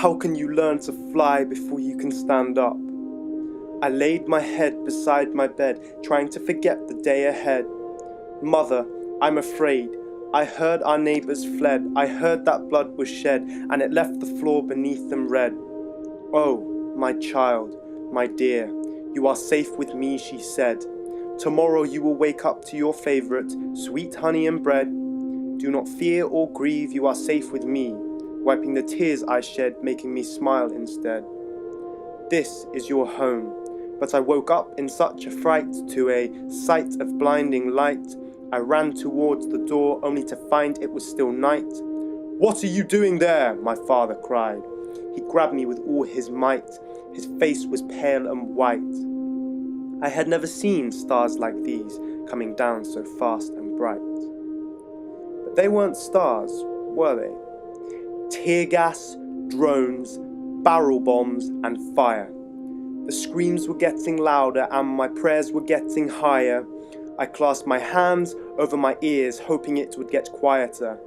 How can you learn to fly before you can stand up? I laid my head beside my bed, trying to forget the day ahead. Mother, I'm afraid. I heard our neighbours fled. I heard that blood was shed, and it left the floor beneath them red. Oh, my child, my dear, you are safe with me, she said. Tomorrow you will wake up to your favourite, sweet honey and bread. Do not fear or grieve, you are safe with me, wiping the tears I shed, making me smile instead. This is your home, but I woke up in such a fright to a sight of blinding light. I ran towards the door only to find it was still night. What are you doing there? My father cried. He grabbed me with all his might. His face was pale and white. I had never seen stars like these coming down so fast and bright. But they weren't stars, were they? Tear gas, drones, barrel bombs and fire. The screams were getting louder and my prayers were getting higher. I clasped my hands over my ears, hoping it would get quieter.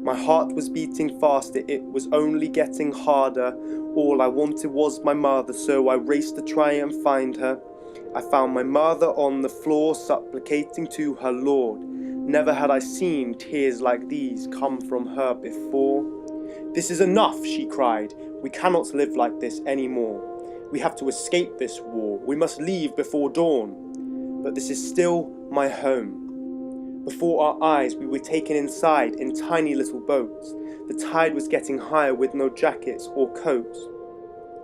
My heart was beating faster, it was only getting harder. All I wanted was my mother, so I raced to try and find her. I found my mother on the floor, supplicating to her Lord. Never had I seen tears like these come from her before. This is enough, she cried. We cannot live like this anymore. We have to escape this war. We must leave before dawn. But this is still my home. Before our eyes we were taken inside in tiny little boats. The tide was getting higher with no jackets or coats.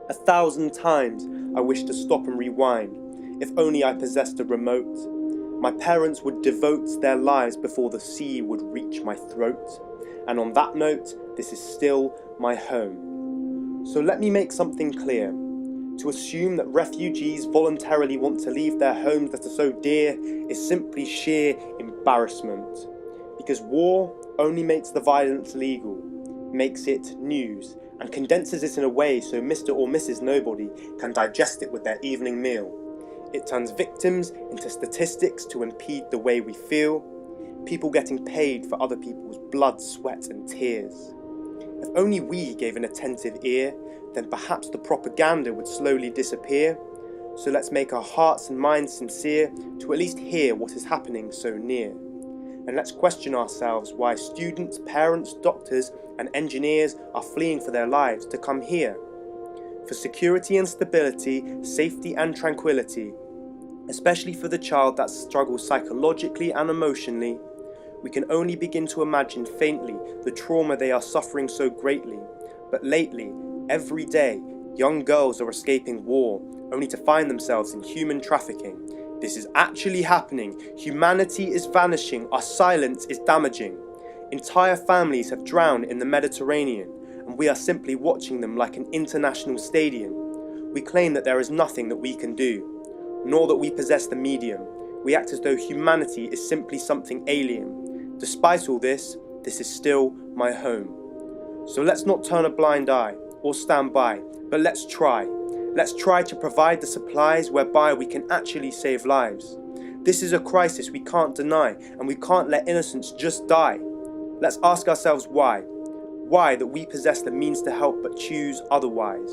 1,000 times I wished to stop and rewind. If only I possessed a remote. My parents would devote their lives before the sea would reach my throat. And on that note, this is still my home. So let me make something clear. To assume that refugees voluntarily want to leave their homes that are so dear is simply sheer embarrassment. Because war only makes the violence legal, makes it news, and condenses it in a way so Mr. or Mrs. Nobody can digest it with their evening meal. It turns victims into statistics to impede the way we feel, people getting paid for other people's blood, sweat and tears. If only we gave an attentive ear, then perhaps the propaganda would slowly disappear. So let's make our hearts and minds sincere to at least hear what is happening so near. And let's question ourselves why students, parents, doctors and engineers are fleeing for their lives to come here. For security and stability, safety and tranquility, especially for the child that struggles psychologically and emotionally. We can only begin to imagine faintly the trauma they are suffering so greatly. But lately, every day, young girls are escaping war, only to find themselves in human trafficking. This is actually happening. Humanity is vanishing. Our silence is damaging. Entire families have drowned in the Mediterranean, and we are simply watching them like an international stadium. We claim that there is nothing that we can do, nor that we possess the medium. We act as though humanity is simply something alien. Despite all this is still my home. So let's not turn a blind eye or stand by, but let's try. Let's try to provide the supplies whereby we can actually save lives. This is a crisis we can't deny, and we can't let innocents just die. Let's ask ourselves why. Why that we possess the means to help but choose otherwise.